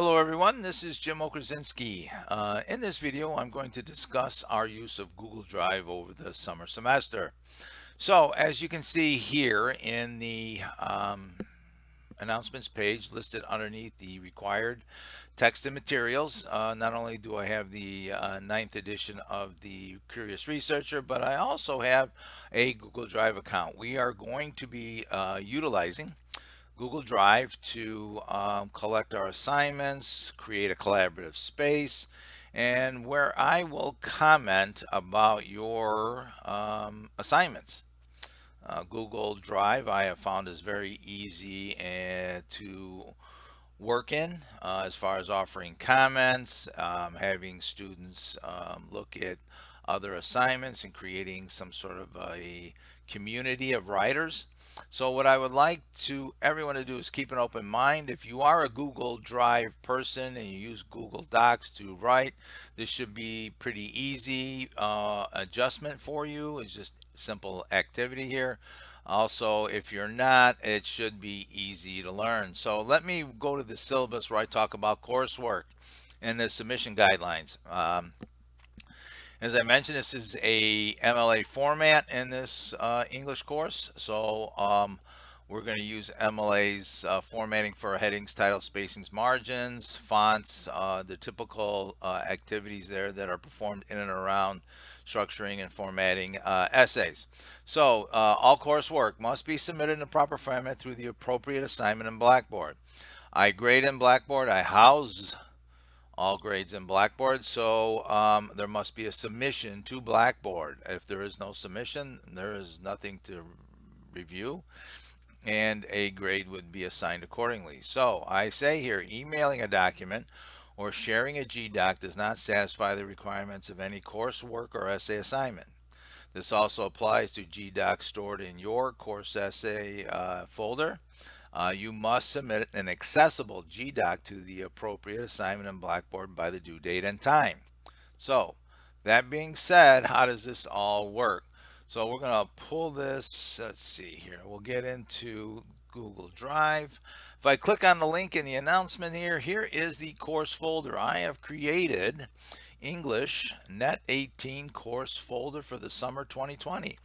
Hello everyone, this is Jim Okrzinski. In this video, I'm going to discuss our use of Google Drive over the summer semester. So as you can see here in the announcements page listed underneath the required text and materials, not only do I have the ninth edition of the Curious Researcher, but I also have a Google Drive account. We are going to be utilizing Google Drive to collect our assignments, create a collaborative space, and where I will comment about your assignments. Google Drive I have found is very easy to work in as far as offering comments, having students look at other assignments and creating some sort of a community of writers. So what I would like to everyone to do is keep an open mind. If you are a Google Drive person and you use Google Docs to write, this should be pretty easy adjustment for you. It's just simple activity here. Also, if you're not, it should be easy to learn. So let me go to the syllabus where I talk about coursework and the submission guidelines. As I mentioned, this is a MLA format in this English course. So we're going to use MLA's formatting for headings, titles, spacings, margins, fonts, the typical activities there that are performed in and around structuring and formatting essays. So all coursework must be submitted in the proper format through the appropriate assignment in Blackboard. I grade in Blackboard. I house all grades in Blackboard. So there must be a submission to Blackboard. If there is no submission, there is nothing to review, and a grade would be assigned accordingly. So I say here, emailing a document or sharing a GDoc does not satisfy the requirements of any coursework or essay assignment. This also applies to GDocs stored in your course essay folder. You must submit an accessible GDoc to the appropriate assignment in Blackboard by the due date and time. So, that being said, how does this all work? So we're going to pull this, let's see here, we'll get into Google Drive. If I click on the link in the announcement here, here is the course folder. I have created English Net 18 course folder for the summer 2020.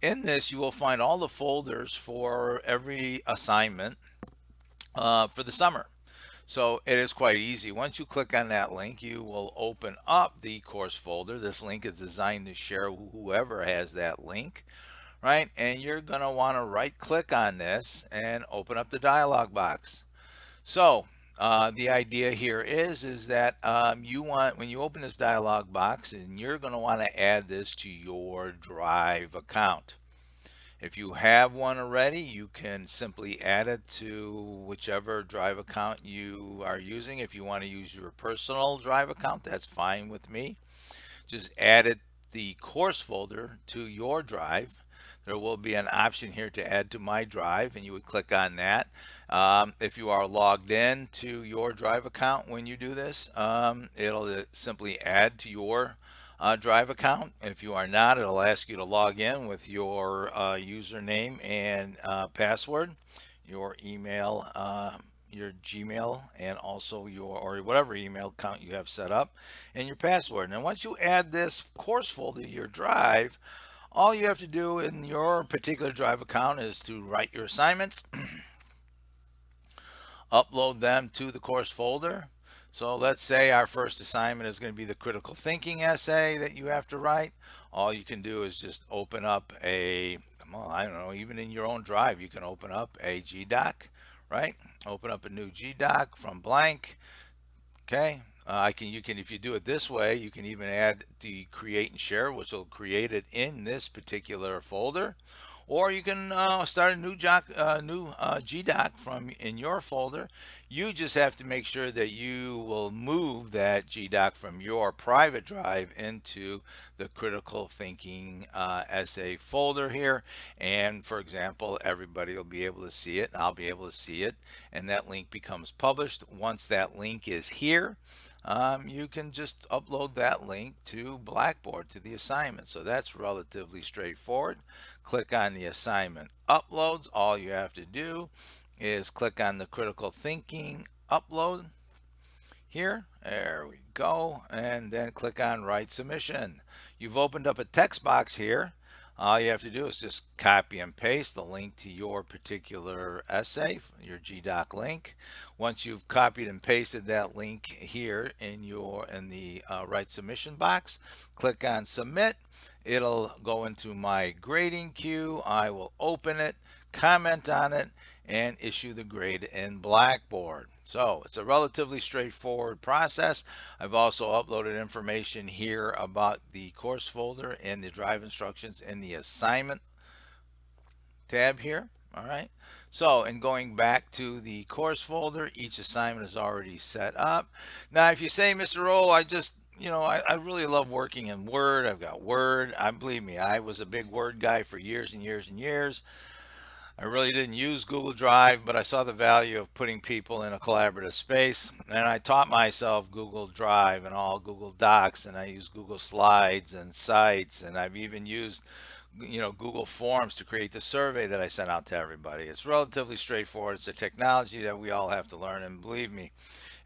In this, you will find all the folders for every assignment for the summer. So it is quite easy. Once you click on that link, you will open up the course folder. This link is designed to share whoever has that link, right? And you're going to want to right click on this and open up the dialog box. So the idea here is that you want, when you open this dialog box, and you're going to want to add this to your Drive account. If you have one already, you can simply add it to whichever Drive account you are using. If you want to use your personal Drive account, that's fine with me. Just add it, the course folder, to your Drive. There will be an option here to add to my Drive, and you would click on that. If you are logged in to your Drive account when you do this, it'll simply add to your Drive account. If you are not, it'll ask you to log in with your username and password, your email, your Gmail, and also your, or whatever email account you have set up, and your password. And once you add this course folder to your Drive, all you have to do in your particular Drive account is to write your assignments, upload them to the course folder. So let's say our first assignment is going to be the critical thinking essay that you have to write. All you can do is just open up a, well, I don't know, even in your own Drive, you can open up a GDoc, right? Open up a new GDoc from blank. Okay. You can, if you do it this way, you can even add the create and share, which will create it in this particular folder. Or you can start a new GDoc from in your folder. You just have to make sure that you will move that GDoc from your private Drive into the critical thinking essay folder here. And for example, everybody will be able to see it. I'll be able to see it, and that link becomes published. Once that link is here, you can just upload that link to Blackboard, to the assignment. So that's relatively straightforward. Click on the assignment uploads. All you have to do is click on the critical thinking upload, here. There we go. And then click on Write Submission. You've opened up a text box here. All you have to do is just copy and paste the link to your particular essay, your GDoc link. Once you've copied and pasted that link here in the Write Submission box, click on Submit. It'll go into my grading queue. I will open it, comment on it, and issue the grade in Blackboard. So it's a relatively straightforward process. I've also uploaded information here about the course folder and the drive instructions in the assignment tab here. All right. So, in going back to the course folder, each assignment is already set up. Now, if you say, Mr. O, I really love working in Word. I've got Word. Believe me, I was a big Word guy for years and years and years. I really didn't use Google Drive, but I saw the value of putting people in a collaborative space. And I taught myself Google Drive and all Google Docs, and I use Google Slides and Sites, and I've even used Google Forms to create the survey that I sent out to everybody. It's relatively straightforward. It's a technology that we all have to learn, and believe me,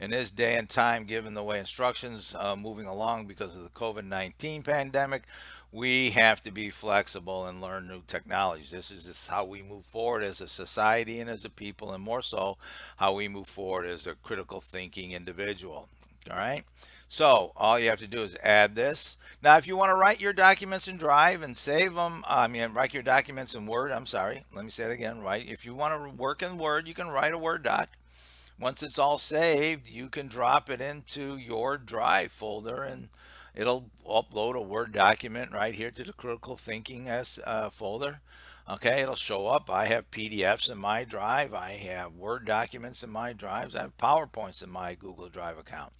in this day and time, given the way instructions moving along because of the COVID-19 pandemic, we have to be flexible and learn new technologies. This is just how we move forward as a society and as a people, and more so how we move forward as a critical thinking individual. All right. So all you have to do is add this. Now, if you want to write your documents in Drive and save them, write your documents in Word. I'm sorry. Let me say it again. Right. If you want to work in Word, you can write a Word doc. Once it's all saved, you can drop it into your Drive folder, and it'll upload a Word document right here to the critical thinking as folder. Okay, it'll show up. I have PDFs in my Drive. I have Word documents in my Drives. I have PowerPoints in my Google Drive account.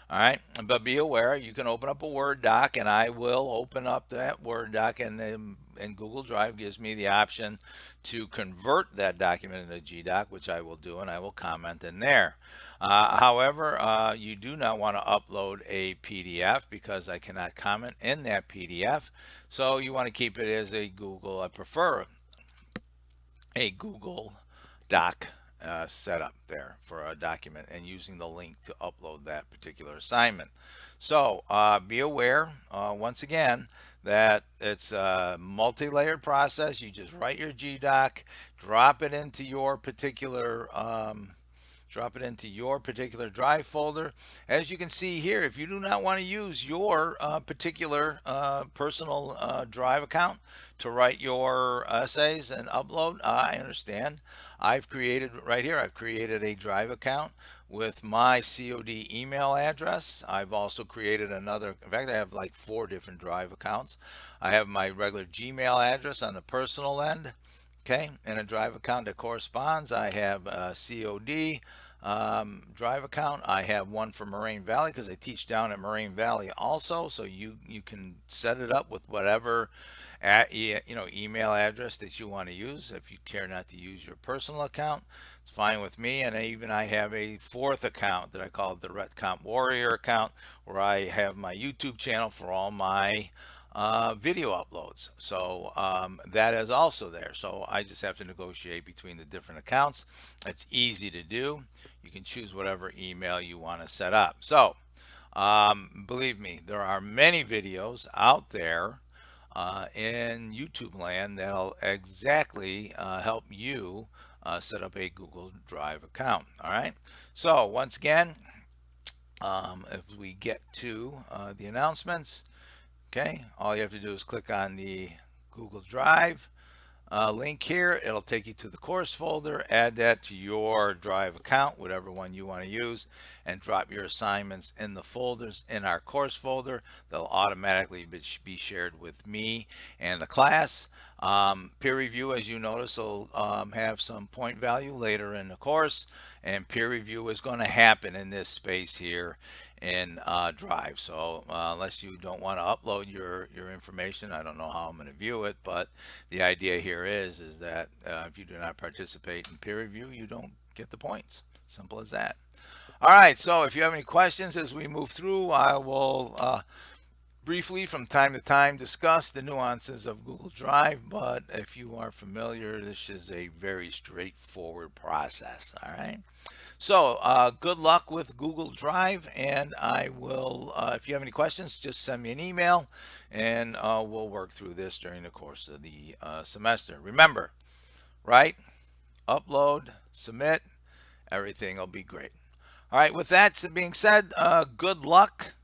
All right, but be aware you can open up a Word doc, and I will open up that Word doc, and Google Drive gives me the option to convert that document into GDoc, which I will do, and I will comment in there. However, you do not want to upload a PDF because I cannot comment in that PDF. So you want to keep it as a Google. I prefer a Google Doc setup there for a document and using the link to upload that particular assignment. So be aware, once again, that it's a multi-layered process. You just write your GDoc, drop it into your particular Drive folder. As you can see here, if you do not want to use your particular personal Drive account to write your essays and upload, I understand. I've created a Drive account with my COD email address. I've also created another, in fact, I have like 4 different Drive accounts. I have my regular Gmail address on the personal end, okay, and a Drive account that corresponds. I have a COD Drive account. I have one for Moraine Valley because I teach down at Moraine Valley also, so you can set it up with whatever email address that you want to use. If you care not to use your personal account, it's fine with me. And I have a 4th account that I call the RETComp Warrior account, where I have my YouTube channel for all my video uploads. So that is also there. So I just have to negotiate between the different accounts. It's easy to do. You can choose whatever email you want to set up. So believe me, there are many videos out there in YouTube land that'll exactly help you set up a Google Drive account. All right. So once again, if we get to the announcements, okay, all you have to do is click on the Google Drive link here. It'll take you to the course folder. Add that to your Drive account, whatever one you want to use, and drop your assignments in the folders in our course folder. They'll automatically be shared with me and the class. Peer review, as you notice, will have some point value later in the course, and peer review is going to happen in this space here in Drive. So unless you don't want to upload your information, I don't know how I'm going to view it, but the idea here is that if you do not participate in peer review, you don't get the points. Simple as that. All right, so if you have any questions as we move through, I will briefly from time to time discuss the nuances of Google Drive, but if you are familiar, this is a very straightforward process. All right. So good luck with Google Drive, and I will, if you have any questions, just send me an email, and we'll work through this during the course of the semester. Remember, right? Upload, submit, everything will be great. All right, with that being said, good luck.